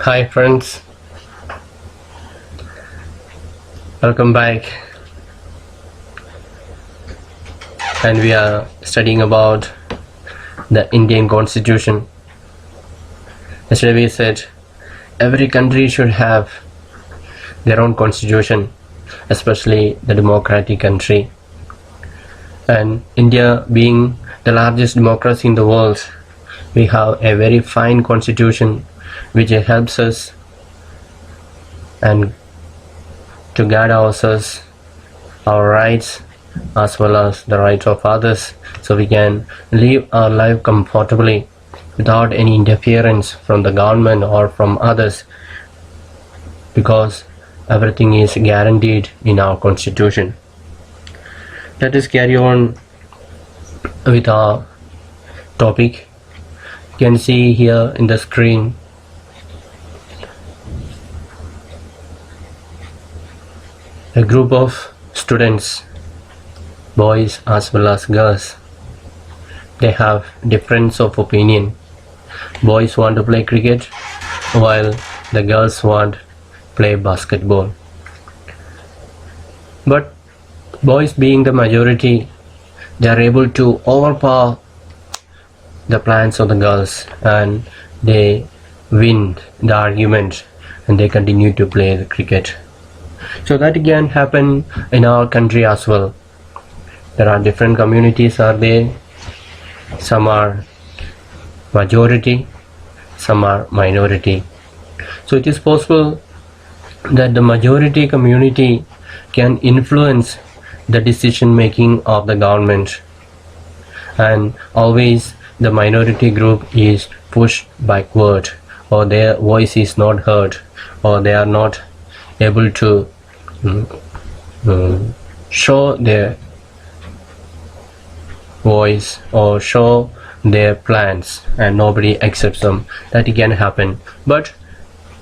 Hi friends, welcome back, and we are studying about the Indian Constitution. Yesterday we said every country should have their own constitution, especially the democratic country. And India being the largest democracy in the world, we have a very fine constitution which helps us and to guard ourselves, our rights as well as the rights of others, so we can live our life comfortably without any interference from the government or from others, because everything is guaranteed in our constitution. Let us carry on with our topic. You can see here in the screen a group of students, boys as well as girls. They have difference of opinion. Boys want to play cricket while the girls want to play basketball. But boys being the majority, they are able to overpower the plans of the girls and they win the argument and they continue to play the cricket. So that can happen in our country as well. There are different communities are there. Some are majority, some are minority. So it is possible that the majority community can influence the decision making of the government, and always the minority group is pushed backward, or their voice is not heard, or they are not able to show their voice or show their plans, and nobody accepts them. That can happen. But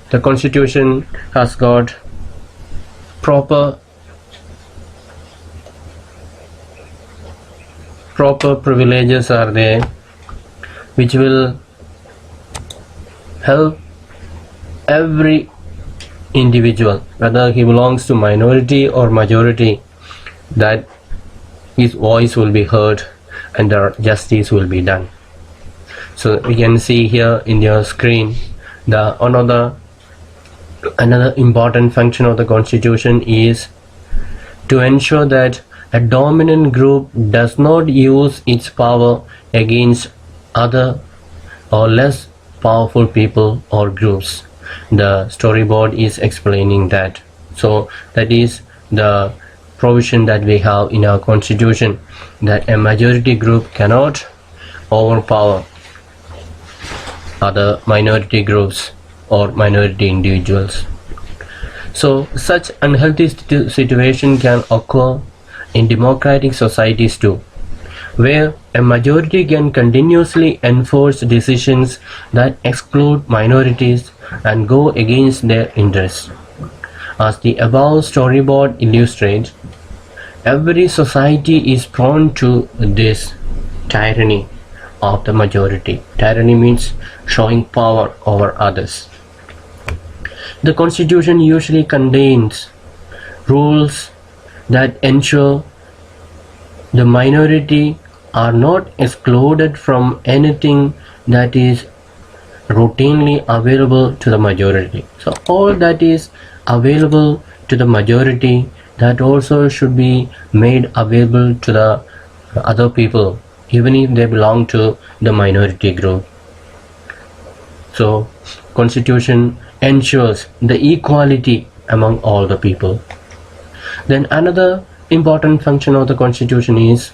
the constitution has got proper privileges are there which will help every individual, whether he belongs to minority or majority, that his voice will be heard and the justice will be done. So we can see here in your screen the another important function of the constitution is to ensure that a dominant group does not use its power against other or less powerful people or groups. The storyboard is explaining that. So that is the provision that we have in our constitution, that a majority group cannot overpower other minority groups or minority individuals. So such unhealthy situation can occur in democratic societies too, where a majority can continuously enforce decisions that exclude minorities and go against their interests. As the above storyboard illustrates, every society is prone to this tyranny of the majority. Tyranny means showing power over others. The constitution usually contains rules that ensure the minority are not excluded from anything that is routinely available to the majority. So all that is available to the majority, that also should be made available to the other people, even if they belong to the minority group. So constitution ensures the equality among all the people. Then another important function of the constitution is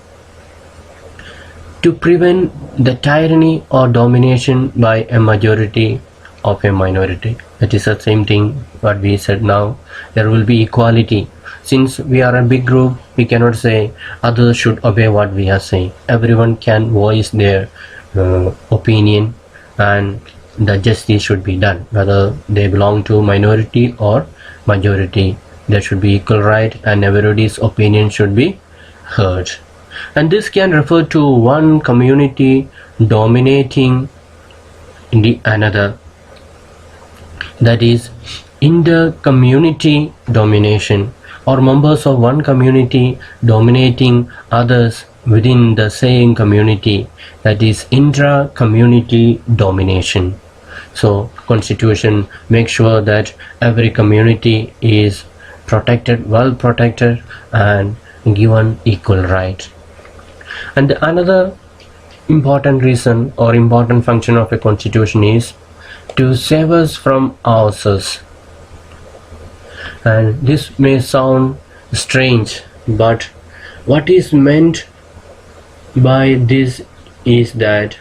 to prevent the tyranny or domination by a majority of a minority. That is the same thing what we said now. There will be equality. Since we are a big group, we cannot say others should obey what we are saying. Everyone can voice their opinion and the justice should be done, whether they belong to minority or majority. There should be equal right and everybody's opinion should be heard. And this can refer to one community dominating the another. that is inter-community domination, or members of one community dominating others within the same community, that is intra-community domination. So constitution makes sure that every community is protected, well protected, and given equal right. And another important reason or important function of a constitution is to save us from ourselves. And this may sound strange, but what is meant by this is that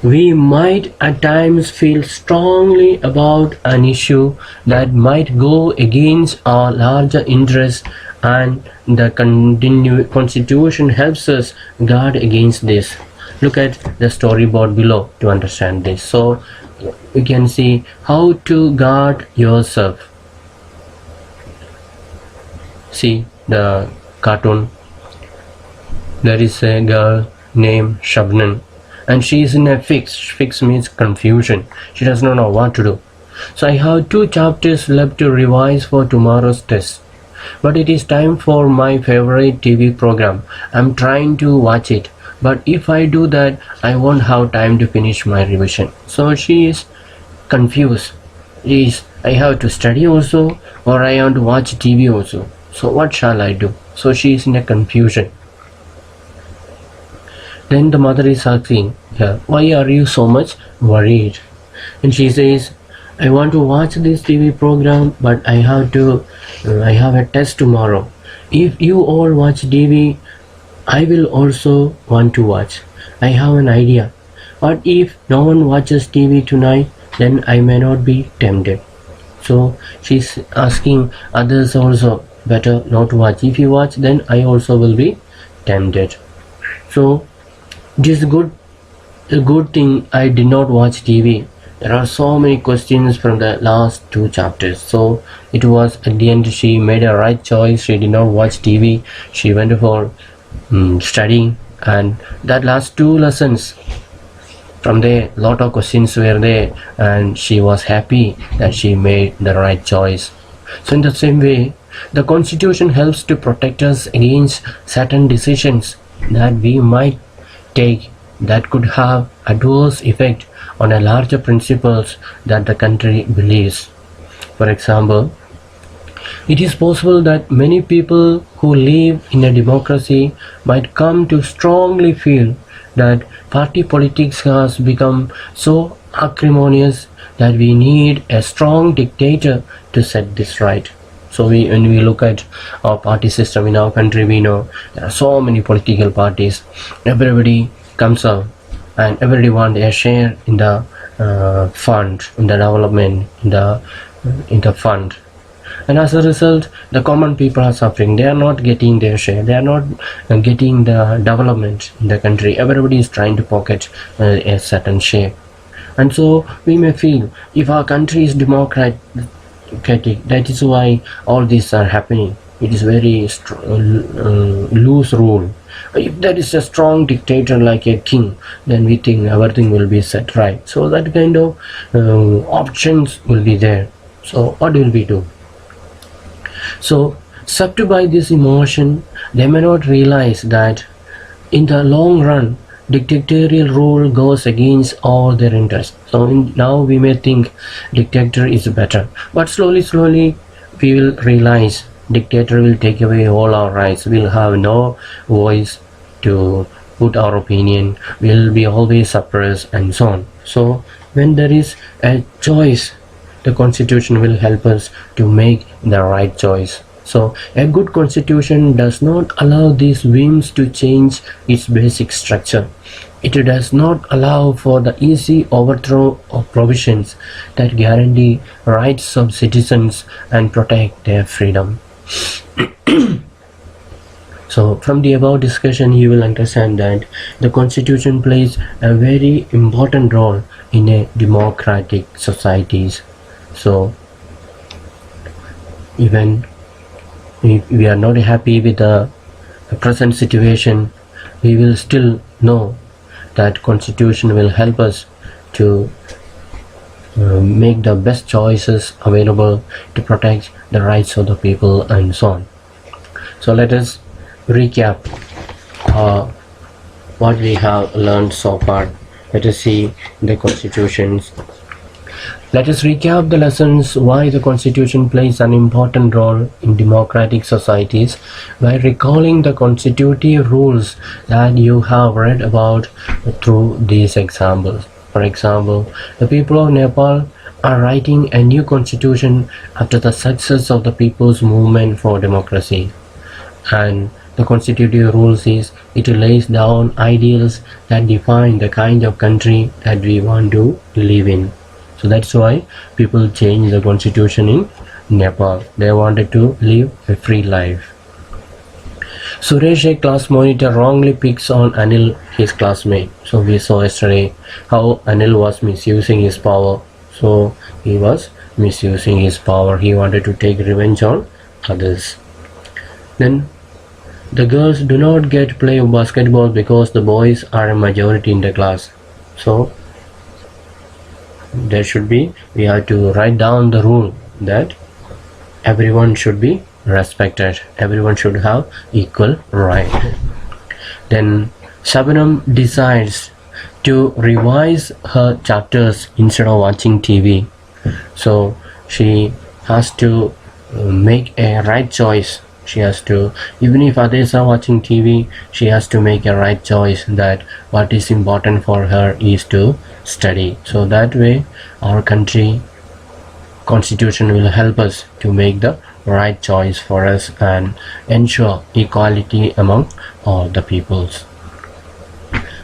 we might at times feel strongly about an issue that might go against our larger interests, and the constitution helps us guard against this. Look at the storyboard below to understand this. So you can see how to guard yourself. See the cartoon. There is a girl named Shabnan, and she is in a fix. Fix means confusion. She does not know what to do. So I have 2 chapters left to revise for tomorrow's test. But it is time for my favorite TV program. I'm trying to watch it. But if I do that, I won't have time to finish my revision. So she is confused. I have to study also, or I have to watch TV also. So what shall I do? So she is in a confusion. Then the mother is asking her, why are you so much worried? And she says, I want to watch this TV program, but I have a test tomorrow. If you all watch TV, I will also want to watch. I have an idea. What if no one watches TV tonight? Then I may not be tempted. So she's asking others also, better not watch. If you watch, then I also will be tempted. So it is a good thing I did not watch TV. There are so many questions from the last 2 chapters. So it was at the end she made a right choice. She did not watch TV. She went for studying, and that last 2 lessons, from there lot of questions were there, and she was happy that she made the right choice. So in the same way, the constitution helps to protect us against certain decisions that we might take that could have adverse effect on a larger principles that the country believes. For example, it is possible that many people who live in a democracy might come to strongly feel that party politics has become so acrimonious that we need a strong dictator to set this right. So when we look at our party system in our country, we know there are so many political parties. Everybody comes up and everybody wants a share in the fund, in the development, in the fund. And as a result, the common people are suffering. They are not getting their share. They are not getting the development in the country. Everybody is trying to pocket a certain share. And so we may feel, if our country is democratic, that is why all these are happening. It is very loose rule. If there is a strong dictator like a king, then we think everything will be set right. So that kind of options will be there. So what will we do? So subdued by this emotion, they may not realize that in the long run, dictatorial rule goes against all their interests. So now we may think dictator is better, but slowly we will realize dictator will take away all our rights. We'll have no voice to put our opinion. We'll be always suppressed and so on. So when there is a choice, the constitution will help us to make the right choice. So a good constitution does not allow these whims to change its basic structure. It does not allow for the easy overthrow of provisions that guarantee rights of citizens and protect their freedom. So from the above discussion, you will understand that the constitution plays a very important role in a democratic societies. So even if we are not happy with the present situation, we will still know that constitution will help us to make the best choices available to protect the rights of the people and so on. So let us recap what we have learned so far. Let us see the constitutions. Let us recap the lessons why the constitution plays an important role in democratic societies by recalling the constitutive rules that you have read about through these examples. For example, the people of Nepal are writing a new constitution after the success of the people's movement for democracy. And the constitutive rules is it lays down ideals that define the kind of country that we want to live in. So that's why people changed the constitution in Nepal. They wanted to live a free life. Suresh, a class monitor, wrongly picks on Anil, his classmate. So we saw yesterday how Anil was misusing his power. So he was misusing his power. He wanted to take revenge on others. Then the girls do not get play basketball because the boys are a majority in the class. So there should be, we have to write down the rule that everyone should be respected, everyone should have equal right. Then Shabnam decides to revise her chapters instead of watching TV. So she has to make a right choice. She has to, even if others are watching TV, she has to make a right choice that what is important for her is to study. So that way our country constitution will help us to make the right choice for us and ensure equality among all the peoples.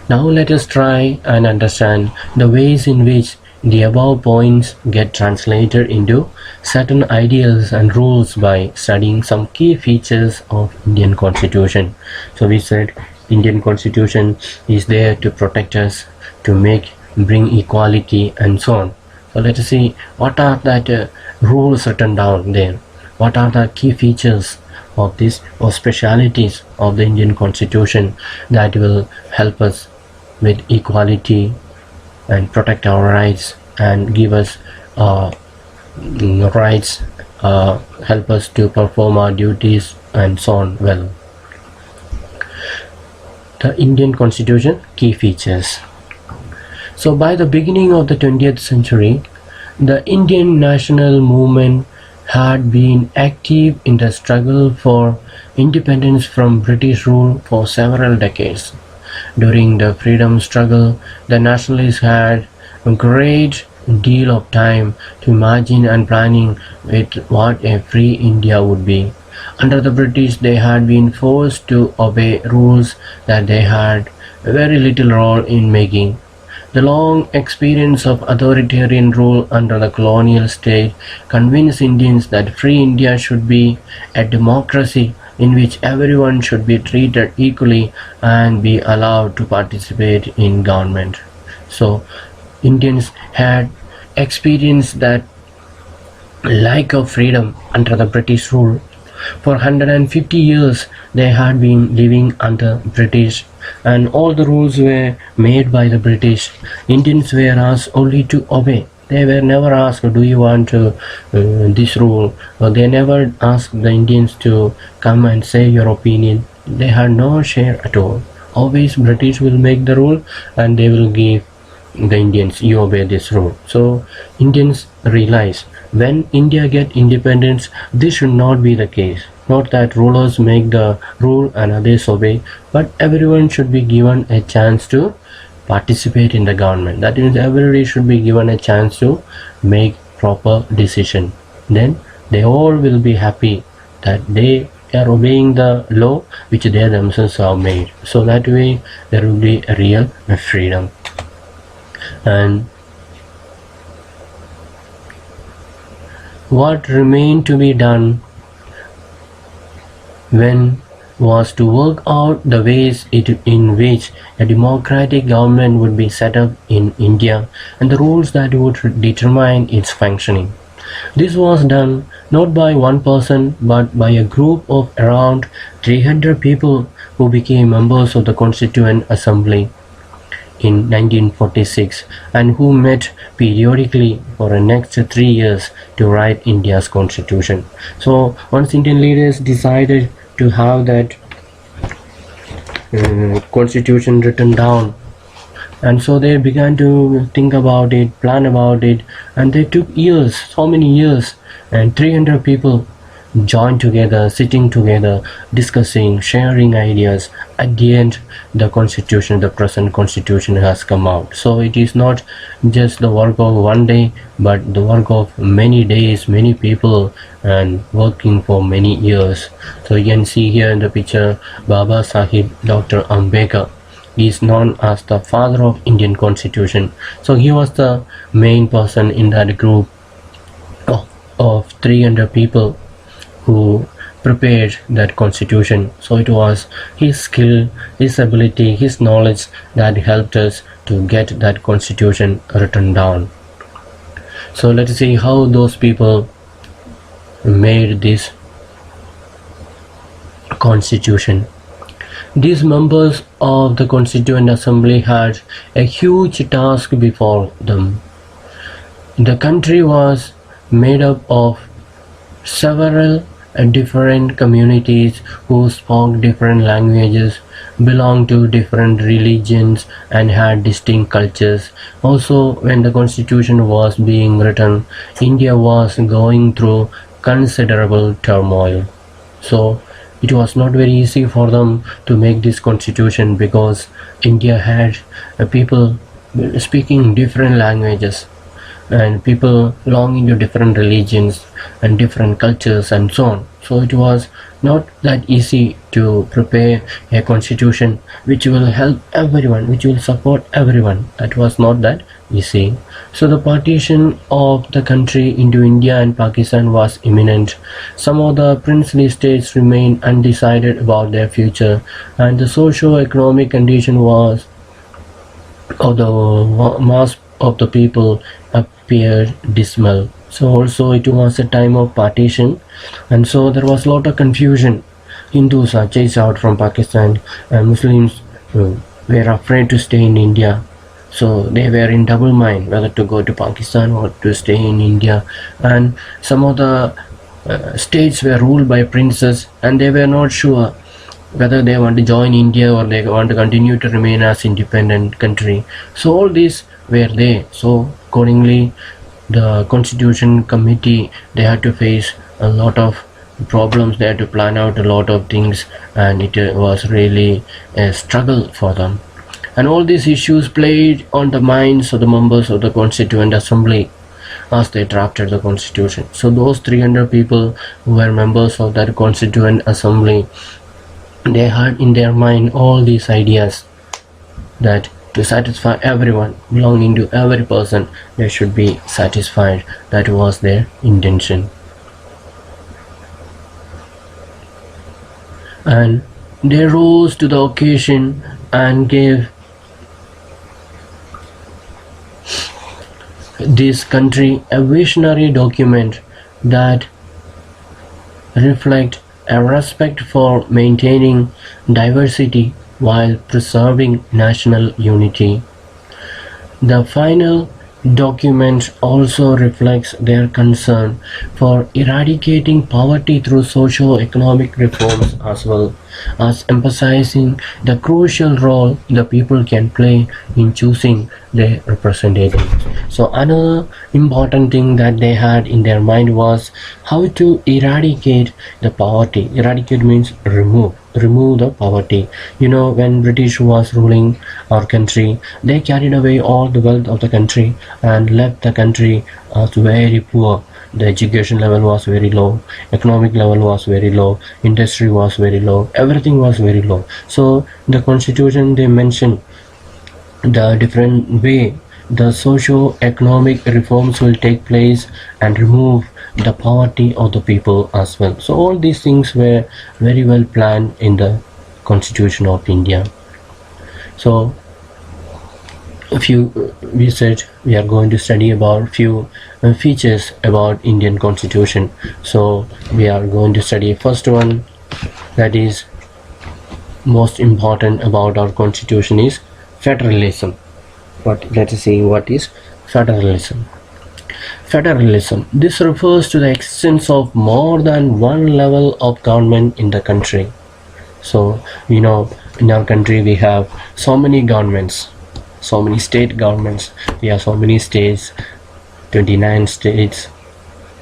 Now let us try and understand the ways in which the above points get translated into certain ideals and rules by studying some key features of Indian Constitution. So we said Indian Constitution is there to protect us, to bring equality and so on. So let us see what are that rules written down there. What are the key features of this or specialities of the Indian Constitution that will help us with equality and protect our rights and give us rights, help us to perform our duties and so on well. The Indian Constitution key features. So by the beginning of the 20th century, the Indian national movement had been active in the struggle for independence from British rule for several decades. During the freedom struggle, the nationalists had a great deal of time to imagine and planning with what a free India would be. Under the British, they had been forced to obey rules that they had very little role in making. The long experience of authoritarian rule under the colonial state convinced Indians that free India should be a democracy in which everyone should be treated equally and be allowed to participate in government. So Indians had experienced that lack of freedom under the British rule. For 150 years they had been living under British, and all the rules were made by the British. Indians were asked only to obey. They were never asked, do you want this rule? Or they never asked the Indians to come and say your opinion. They had no share at all. Always British will make the rule and they will give the Indians, you obey this rule. So Indians realize when India get independence, this should not be the case. Not that rulers make the rule and others obey, but everyone should be given a chance to participate in the government. That means everybody should be given a chance to make proper decision. Then they all will be happy that they are obeying the law which they themselves have made. So that way there will be a real freedom. And what remained to be done when was to work out the ways in which a democratic government would be set up in India and the rules that would determine its functioning. This was done not by one person but by a group of around 300 people who became members of the Constituent Assembly. in 1946 and who met periodically for the next 3 years to write India's constitution. So once Indian leaders decided to have that constitution written down, and so they began to think about it, plan about it, and they took years, so many years, and 300 people joined together, sitting together, discussing, sharing ideas. At the end, the constitution, the present constitution has come out. So it is not just the work of one day, but the work of many days, many people, and working for many years. So you can see here in the picture, Baba Sahib Dr. Ambedkar. He is known as the father of Indian constitution. So he was the main person in that group of 300 people who prepared that constitution. So it was his skill, his ability, his knowledge that helped us to get that constitution written down. So let's see how those people made this constitution. These members of the Constituent Assembly had a huge task before them. The country was made up of several different communities who spoke different languages, belonged to different religions, and had distinct cultures. Also, when the constitution was being written, India was going through considerable turmoil. So it was not very easy for them to make this constitution because India had people speaking different languages and people belonging to different religions and different cultures and so on. So it was not that easy to prepare a constitution which will help everyone, which will support everyone. That was not that easy. So the partition of the country into India and Pakistan was imminent. Some of the princely states remained undecided about their future, and the socio-economic condition was of the mass of the people appeared dismal. So also it was a time of partition, and so there was a lot of confusion. Hindus are chased out from Pakistan and Muslims were afraid to stay in India. So they were in double mind whether to go to Pakistan or to stay in India. And some of the states were ruled by princes and they were not sure whether they want to join India or they want to continue to remain as independent country. So all these were there. So accordingly, the Constitution Committee, they had to face a lot of problems. They had to plan out a lot of things, and it was really a struggle for them. And all these issues played on the minds of the members of the Constituent Assembly as they drafted the Constitution. So those 300 people who were members of that Constituent Assembly, they had in their mind all these ideas that to satisfy everyone, belonging to every person, they should be satisfied. That was their intention. And they rose to the occasion and gave this country a visionary document that reflect a respect for maintaining diversity while preserving national unity. The final document also reflects their concern for eradicating poverty through socio-economic reforms, as well as emphasizing the crucial role the people can play in choosing their representatives. So another important thing that they had in their mind was how to eradicate the poverty. Eradicate means remove the poverty. When British was ruling our country, they carried away all the wealth of the country and left the country as very poor. The education level was very low, economic level was very low, industry was very low, everything was very low. So the constitution, they mentioned the different way the socio-economic reforms will take place and remove the poverty of the people as well. So all these things were very well planned in the Constitution of India. So we said we are going to study about few features about Indian Constitution. So we are going to study first one, that is most important about our Constitution, is federalism. Let us see what is federalism. Federalism. This refers to the existence of more than one level of government in the country. So, in our country we have so many governments, so many state governments. We have so many states, 29 states,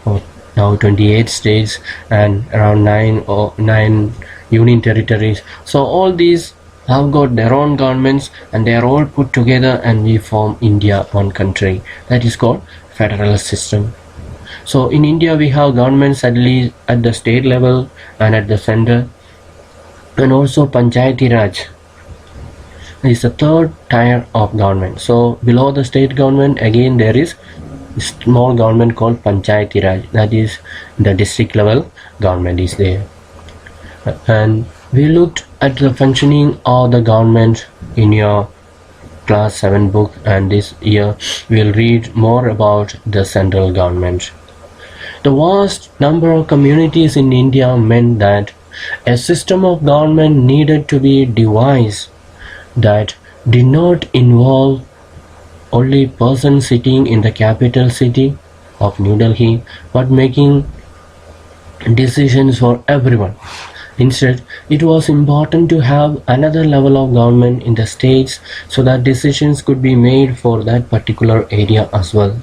or now 28 states, and around 9 union territories. So all these have got their own governments, and they are all put together, and we form India, one country. That is called federal system. So in India we have governments at least at the state level and at the center, and also Panchayati Raj is the third tier of government. So below the state government again there is small government called Panchayati Raj, that is the district level government is there. And we looked at the functioning of the government in your class 7 book, and this year we'll read more about the central government. The vast number of communities in India meant that a system of government needed to be devised that did not involve only persons sitting in the capital city of New Delhi, but making decisions for everyone. Instead, it was important to have another level of government in the states so that decisions could be made for that particular area as well.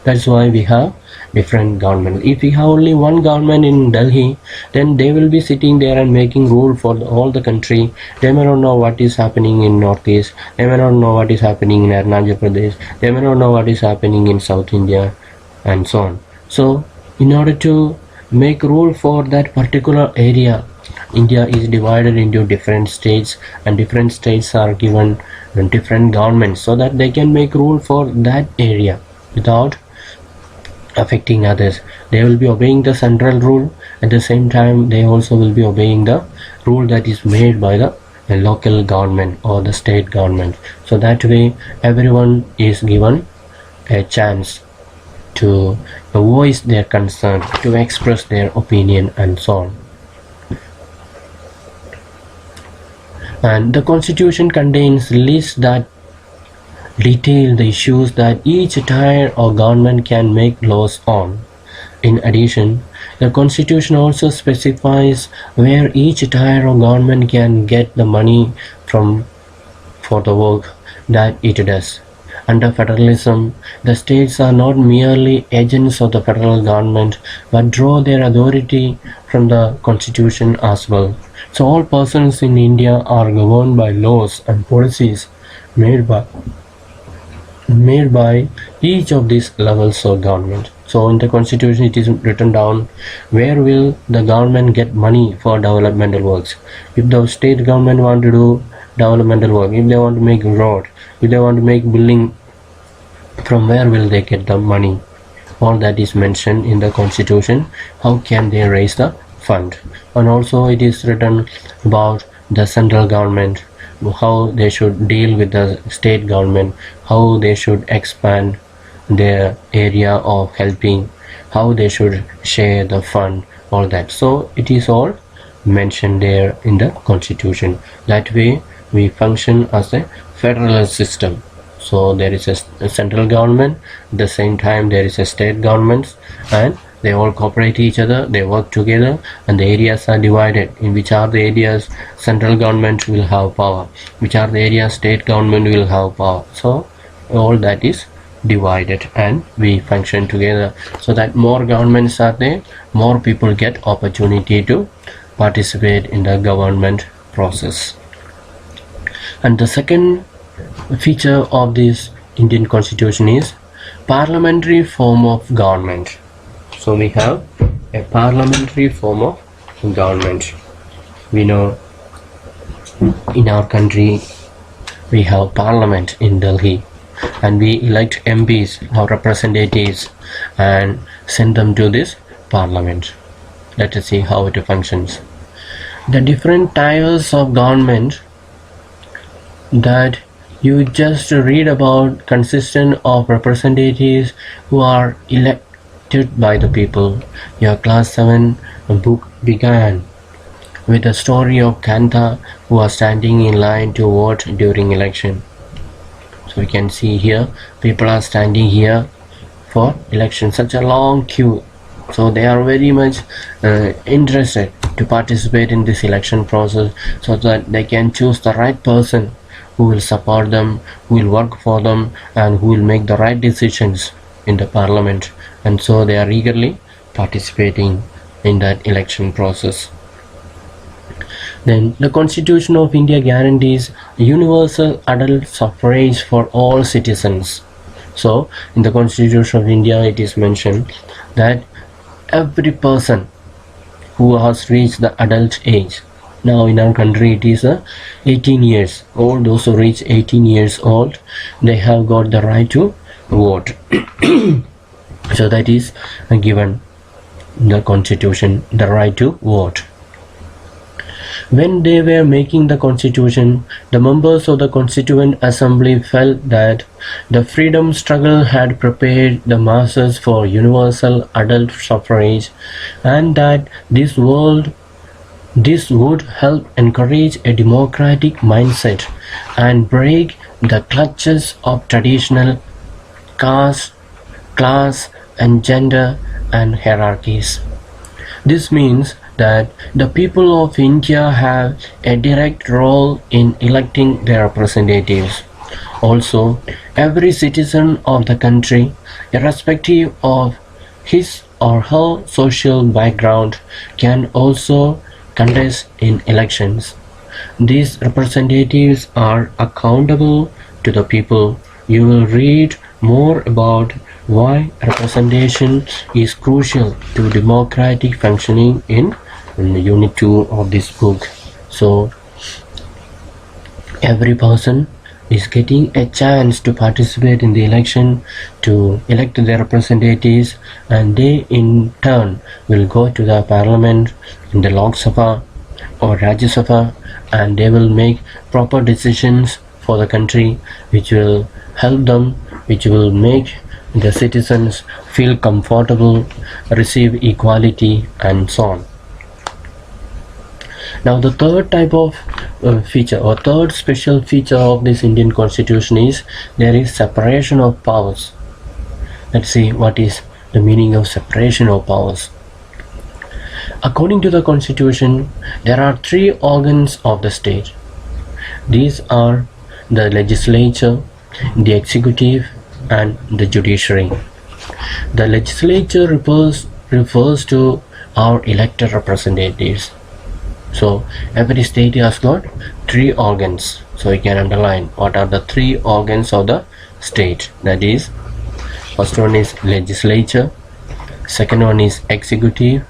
That's why we have different government. If we have only one government in Delhi, then they will be sitting there and making rule for all the country. They may not know what is happening in Northeast. They may not know what is happening in Arunachal Pradesh. They may not know what is happening in South India, and so on. So, in order to make rule for that particular area, India is divided into different states, and different states are given different governments so that they can make rule for that area without affecting others. They will be obeying the central rule. At the same time, they also will be obeying the rule that is made by the local government or the state government. So that way everyone is given a chance to voice their concern, to express their opinion, and so on. And the constitution contains lists that detail the issues that each tier of government can make laws on. In addition, the constitution also specifies where each tier of government can get the money from for the work that it does. Under federalism, the states are not merely agents of the federal government, but draw their authority from the constitution as well. So all persons in India are governed by laws and policies made by each of these levels of government. So in the constitution it is written down where will the government get money for developmental works. If the state government want to do developmental work, if they want to make road, if they want to make building, from where will they get the money? All that is mentioned in the constitution. How can they raise the fund? And also it is written about the central government, how they should deal with the state government, how they should expand their area of helping, how they should share the fund, all that. So it is all mentioned there in the constitution. That way we function as a federal system. So there is a central government, at the same time there is a state government, and they all cooperate each other, they work together, and the areas are divided in which are the areas central government will have power, which are the areas state government will have power. So all that is divided, and we function together so that more governments are there, more people get opportunity to participate in the government process. And the second feature of this Indian constitution is parliamentary form of government. So we have a parliamentary form of government. We know in our country we have parliament in Delhi, and we elect MPs or representatives and send them to this parliament. Let us see how it functions. The different tiers of government that you just read about consistent of representatives who are elected by the people. Your class 7 book began with the story of Kanta who was standing in line to vote during election. So you can see here people are standing here for election, such a long queue. So they are very much interested to participate in this election process so that they can choose the right person who will support them, who will work for them, and who will make the right decisions in the parliament. And so they are eagerly participating in that election process. Then the Constitution of India guarantees universal adult suffrage for all citizens. So in the Constitution of India it is mentioned that every person who has reached the adult age, now in our country it is 18 years old, those who reach 18 years old, they have got the right to vote. So that is given in the Constitution, the right to vote. When they were making the Constitution, the members of the Constituent Assembly felt that the freedom struggle had prepared the masses for universal adult suffrage, and that this would help encourage a democratic mindset and break the clutches of traditional caste, class, and gender and hierarchies. This means that the people of India have a direct role in electing their representatives. Also, every citizen of the country, irrespective of his or her social background, can also contest in elections. These representatives are accountable to the people. You will read more about why representation is crucial to democratic functioning in Unit 2 of this book. So every person is getting a chance to participate in the election to elect their representatives, and they in turn will go to the parliament in the Lok Sabha or Rajya Sabha, and they will make proper decisions for the country which will help them, which will make the citizens feel comfortable, receive equality, and so on. Now the third type of feature or third special feature of this Indian Constitution is there is separation of powers. Let's see what is the meaning of separation of powers. According to the Constitution, there are three organs of the state. These are the legislature, the executive, and the judiciary. The legislature refers to our elected representatives. So every state has got three organs. So you can underline what are the three organs of the state. That is, first one is legislature, second one is executive,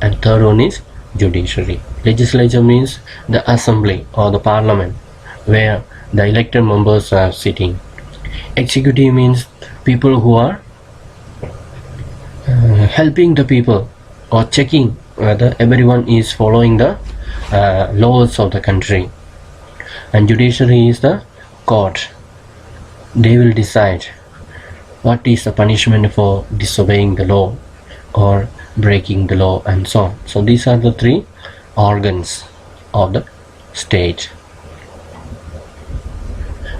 and third one is judiciary. Legislature means the assembly or the parliament where the elected members are sitting. Executive means people who are helping the people or checking whether everyone is following the laws of the country. And judiciary is the court. They will decide what is the punishment for disobeying the law or breaking the law and so on. So these are the three organs of the state.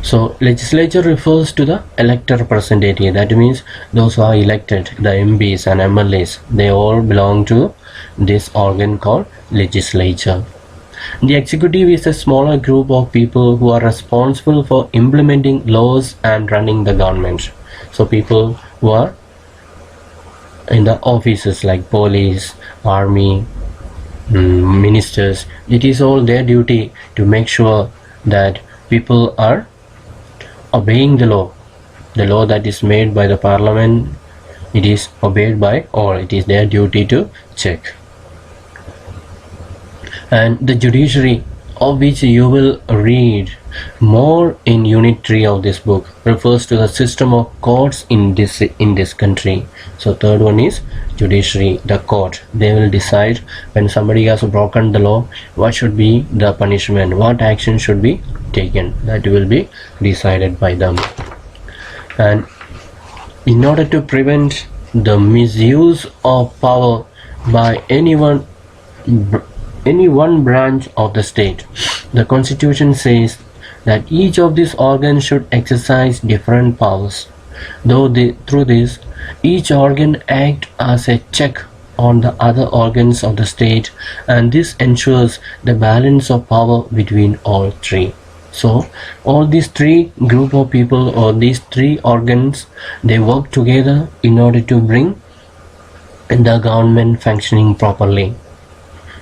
So legislature refers to the elected representative. That means those who are elected, the MPs and MLAs, they all belong to this organ called legislature. The executive is a smaller group of people who are responsible for implementing laws and running the government. So people who are in the offices like police, army, ministers, it is all their duty to make sure that people are obeying the law. The law that is made by the parliament, it is obeyed by all. It is their duty to check. And the judiciary, of which you will read more in Unit 3 of this book, refers to the system of courts in this country. So third one is judiciary, the court. They will decide when somebody has broken the law, what should be the punishment, what action should be taken. That will be decided by them. And in order to prevent the misuse of power by any one branch of the state, the Constitution says that each of these organs should exercise different powers. Through this, each organ acts as a check on the other organs of the state, and this ensures the balance of power between all three. So all these three group of people or these three organs, they work together in order to bring the government functioning properly.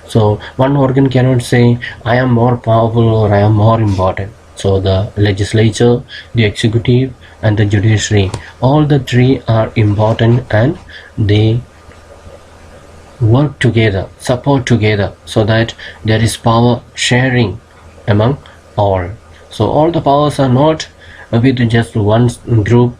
So one organ cannot say I am more powerful or I am more important. So the legislature, the executive and the judiciary, all the three are important and they work together, support together, so that there is power sharing among all. So all the powers are not with just one group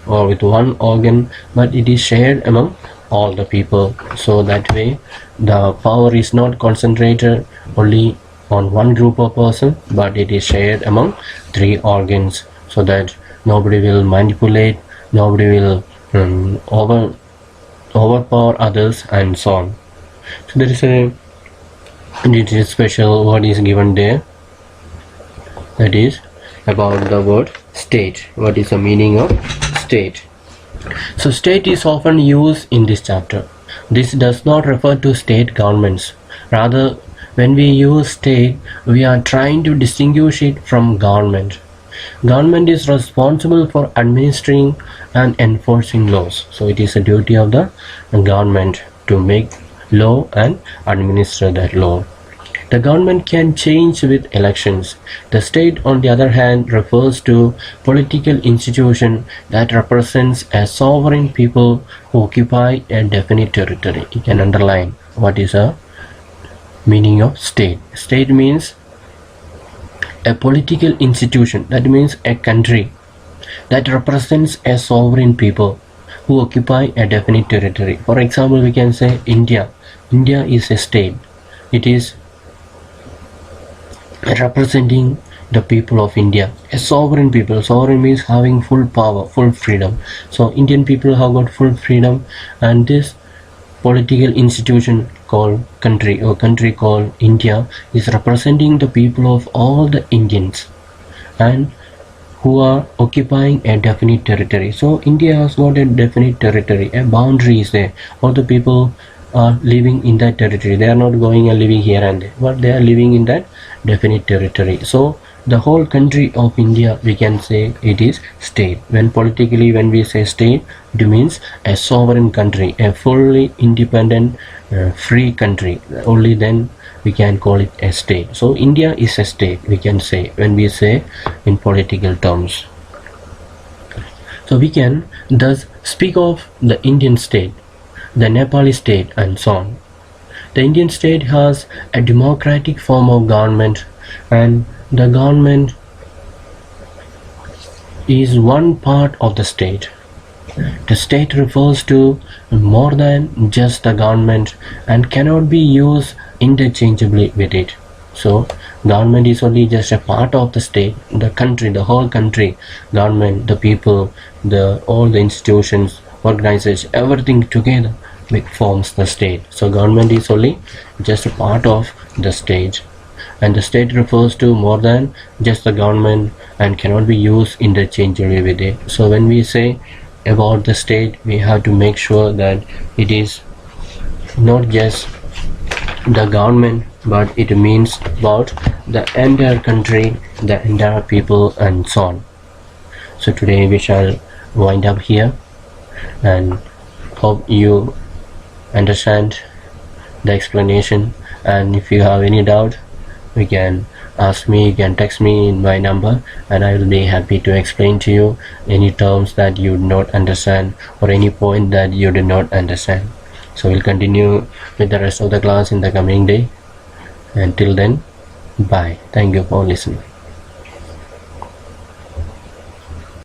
or with one organ, but it is shared among all the people. So that way the power is not concentrated only on one group of person, but it is shared among three organs, so that nobody will manipulate, nobody will overpower others and so on. So there is a special word is given there, that is about the word state. What is the meaning of state? So state is often used in this chapter. This does not refer to state governments. Rather, when we use state, we are trying to distinguish it from government. Government is responsible for administering and enforcing laws. So it is a duty of the government to make law and administer that law. The government can change with elections. The state, on the other hand, refers to political institution that represents a sovereign people who occupy a definite territory. You can underline what is a meaning of state. State means a political institution, that means a country that represents a sovereign people who occupy a definite territory. For example, we can say India. India is a state. It is representing the people of India, a sovereign people. Sovereign means having full power, full freedom. So Indian people have got full freedom, and this political institution called country or country called India is representing the people of all the Indians and who are occupying a definite territory. So India has got a definite territory, a boundary is there. All the people are living in that territory. They are not going and living here and there, but they are living in that definite territory. So the whole country of India, we can say it is state. When politically, when we say state, it means a sovereign country, a fully independent, free country. Only then we can call it a state. So India is a state, we can say, when we say in political terms. So we can thus speak of the Indian state, the Nepali state, and so on. The Indian state has a democratic form of government, and the government is one part of the state. The state refers to more than just the government and cannot be used interchangeably with it. So government is only just a part of the state, the country, the whole country, government, the people, all the institutions, organizations, everything together forms the state. So government is only just a part of the state, and the state refers to more than just the government and cannot be used interchangeably with it. So when we say about the state, we have to make sure that it is not just the government, but it means about the entire country, the entire people, and so on. So today we shall wind up here, and hope you understand the explanation. And if you have any doubt, you can ask me, you can text me in my number, and I will be happy to explain to you any terms that you do not understand or any point that you do not understand. So we'll continue with the rest of the class in the coming day. Until then, bye. Thank you for listening.